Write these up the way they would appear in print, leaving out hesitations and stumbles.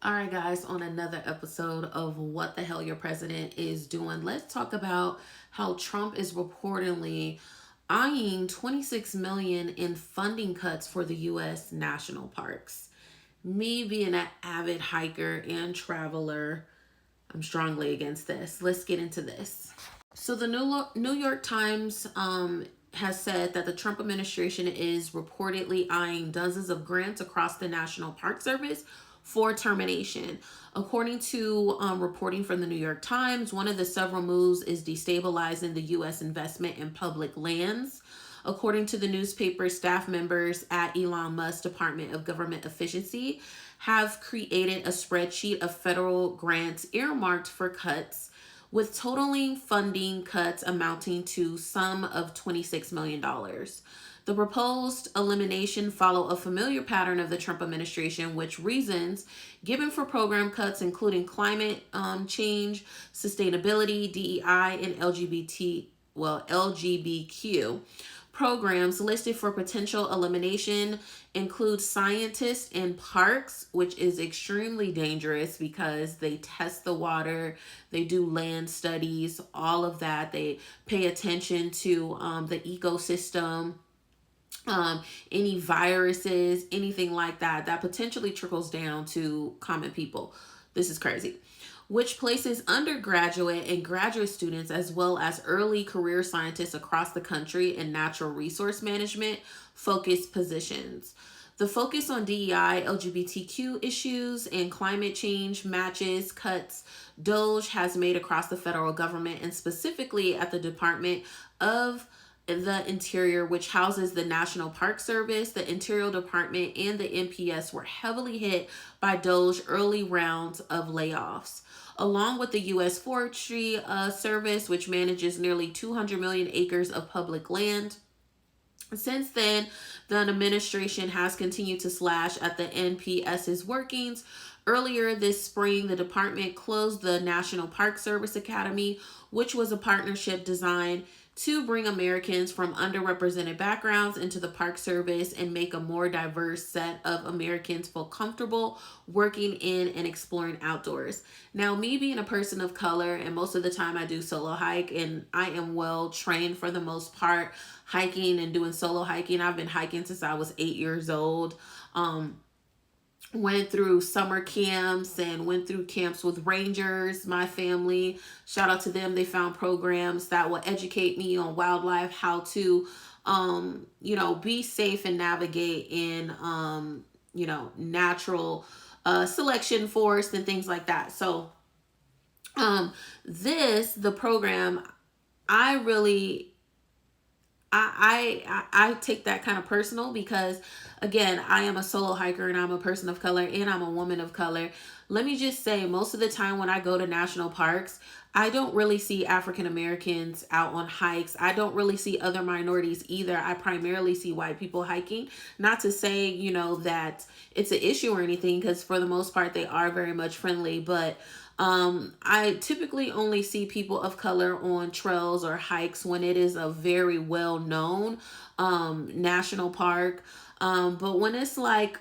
All right, guys, on another episode of What the Hell Your President is Doing, let's talk about how Trump is reportedly eyeing 26 million in funding cuts for the US national parks. Me being an avid hiker and traveler, I'm strongly against this. Let's get into this. So the New York Times has said that the Trump administration is reportedly eyeing dozens of grants across the National Park Service for termination. According to reporting from the New York Times, one of the several moves is destabilizing the U.S. investment in public lands. According to the newspaper, staff members at Elon Musk's Department of Government Efficiency have created a spreadsheet of federal grants earmarked for cuts, with totaling funding cuts amounting to sum of $26 million. The proposed elimination follow a familiar pattern of the Trump administration, which reasons given for program cuts, including climate change, sustainability, DEI, and LGBTQ programs listed for potential elimination include scientists in parks, which is extremely dangerous because they test the water, they do land studies, all of that. They pay attention to the ecosystem, any viruses, anything like that, that potentially trickles down to common people. This is crazy. Which places undergraduate and graduate students, as well as early career scientists across the country in natural resource management focused positions. The focus on DEI, LGBTQ issues, and climate change matches cuts DOGE has made across the federal government, and specifically at the Department of the Interior, which houses the National Park Service. The Interior Department and the NPS were heavily hit by DOGE early rounds of layoffs. Along with the U.S. Forestry Service, which manages nearly 200 million acres of public land. Since then, the administration has continued to slash at the NPS's workings. Earlier this spring, the department closed the National Park Service Academy, which was a partnership designed to bring Americans from underrepresented backgrounds into the Park Service and make a more diverse set of Americans feel comfortable working in and exploring outdoors. Now, me being a person of color, and most of the time I do solo hike, and I am well trained for the most part hiking and doing solo hiking. I've been hiking since I was 8 years old. Went through summer camps and went through camps with rangers, my family. Shout out to them. They found programs that will educate me on wildlife, how to, be safe and navigate in, natural selection forest and things like that. So, the program, I really I take that kind of personal because, again, I am a solo hiker and I'm a person of color and I'm a woman of color. Let me just say, most of the time when I go to national parks, I don't really see African Americans out on hikes. I don't really see other minorities either. I primarily see white people hiking. Not to say, that it's an issue or anything, because for the most part, they are very much friendly. But I typically only see people of color on trails or hikes when it is a very well known national park. But when it's like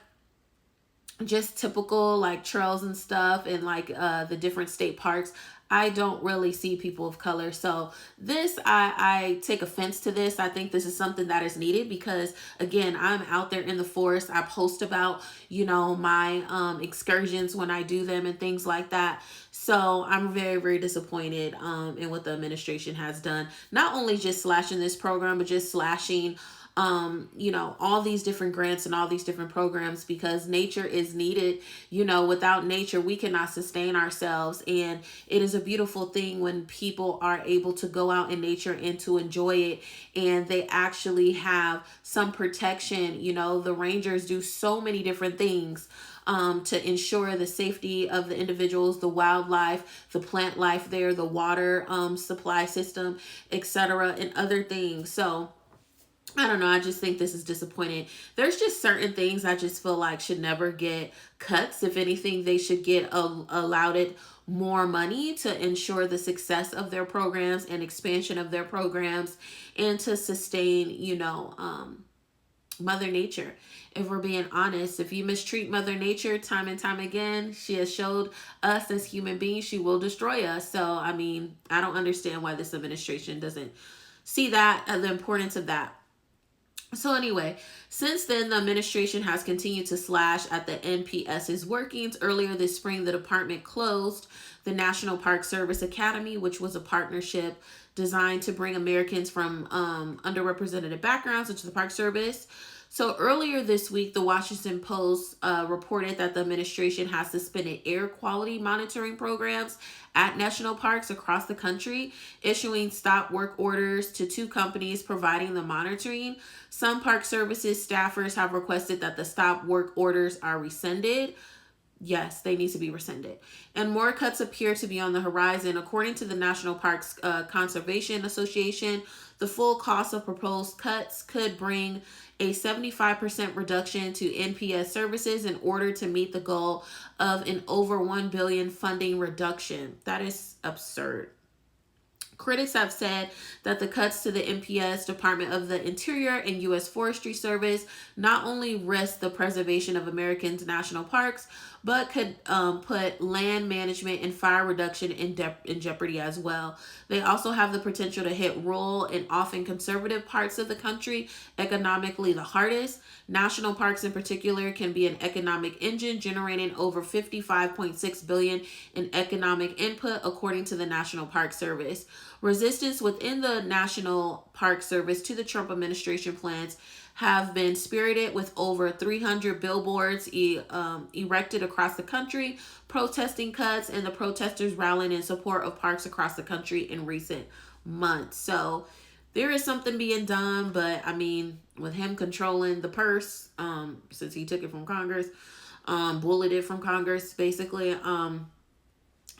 just typical like trails and stuff and like the different state parks, I don't really see people of color. So I take offense to this. I think this is something that is needed because, again, I'm out there in the forest. I post about, my excursions when I do them and things like that. So I'm very, very disappointed in what the administration has done. Not only just slashing this program, but just slashing all these different grants and all these different programs, because nature is needed. Without nature, we cannot sustain ourselves. And it is a beautiful thing when people are able to go out in nature and to enjoy it. And they actually have some protection. The rangers do so many different things to ensure the safety of the individuals, the wildlife, the plant life there, the water supply system, etc., and other things. So, I don't know. I just think this is disappointing. There's just certain things I just feel like should never get cuts. If anything, they should get allowed it more money to ensure the success of their programs and expansion of their programs, and to sustain, Mother Nature. If we're being honest, if you mistreat Mother Nature time and time again, she has showed us as human beings she will destroy us. So, I mean, I don't understand why this administration doesn't see that, the importance of that. So anyway, since then, the administration has continued to slash at the NPS's workings. Earlier this spring, the department closed the National Park Service Academy, which was a partnership designed to bring Americans from underrepresented backgrounds into the Park Service. So earlier this week, the Washington Post reported that the administration has suspended air quality monitoring programs at national parks across the country, issuing stop work orders to 2 companies providing the monitoring. Some Park Services staffers have requested that the stop work orders are rescinded. Yes, they need to be rescinded. And more cuts appear to be on the horizon. According to the National Parks Conservation Association, the full cost of proposed cuts could bring a 75% reduction to NPS services in order to meet the goal of an over $1 billion funding reduction. That is absurd. Critics have said that the cuts to the NPS, Department of the Interior, and U.S. Forestry Service not only risk the preservation of Americans' national parks, but could put land management and fire reduction in jeopardy as well. They also have the potential to hit rural and often conservative parts of the country economically the hardest. National parks in particular can be an economic engine, generating over $55.6 billion in economic input, according to the National Park Service. Resistance within the National Park Service to the Trump administration plans have been spirited, with over 300 billboards erected across the country protesting cuts, and the protesters rallying in support of parks across the country in recent months. So there is something being done, but I mean, with him controlling the purse, since he took it from Congress, bullied it from Congress, basically,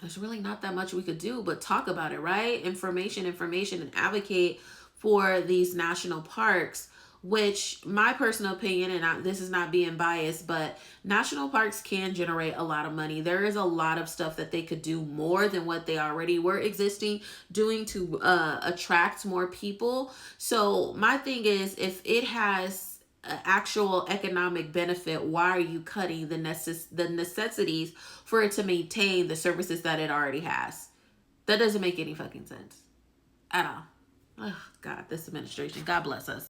there's really not that much we could do but talk about it, right? Information, and advocate for these national parks, which my personal opinion, and this is not being biased, but national parks can generate a lot of money. There is a lot of stuff that they could do more than what they already were doing to attract more people. So my thing is, if it has actual economic benefit, why are you cutting the necessities for it to maintain the services that it already has? That doesn't make any fucking sense at all. Oh God, this administration, God bless us.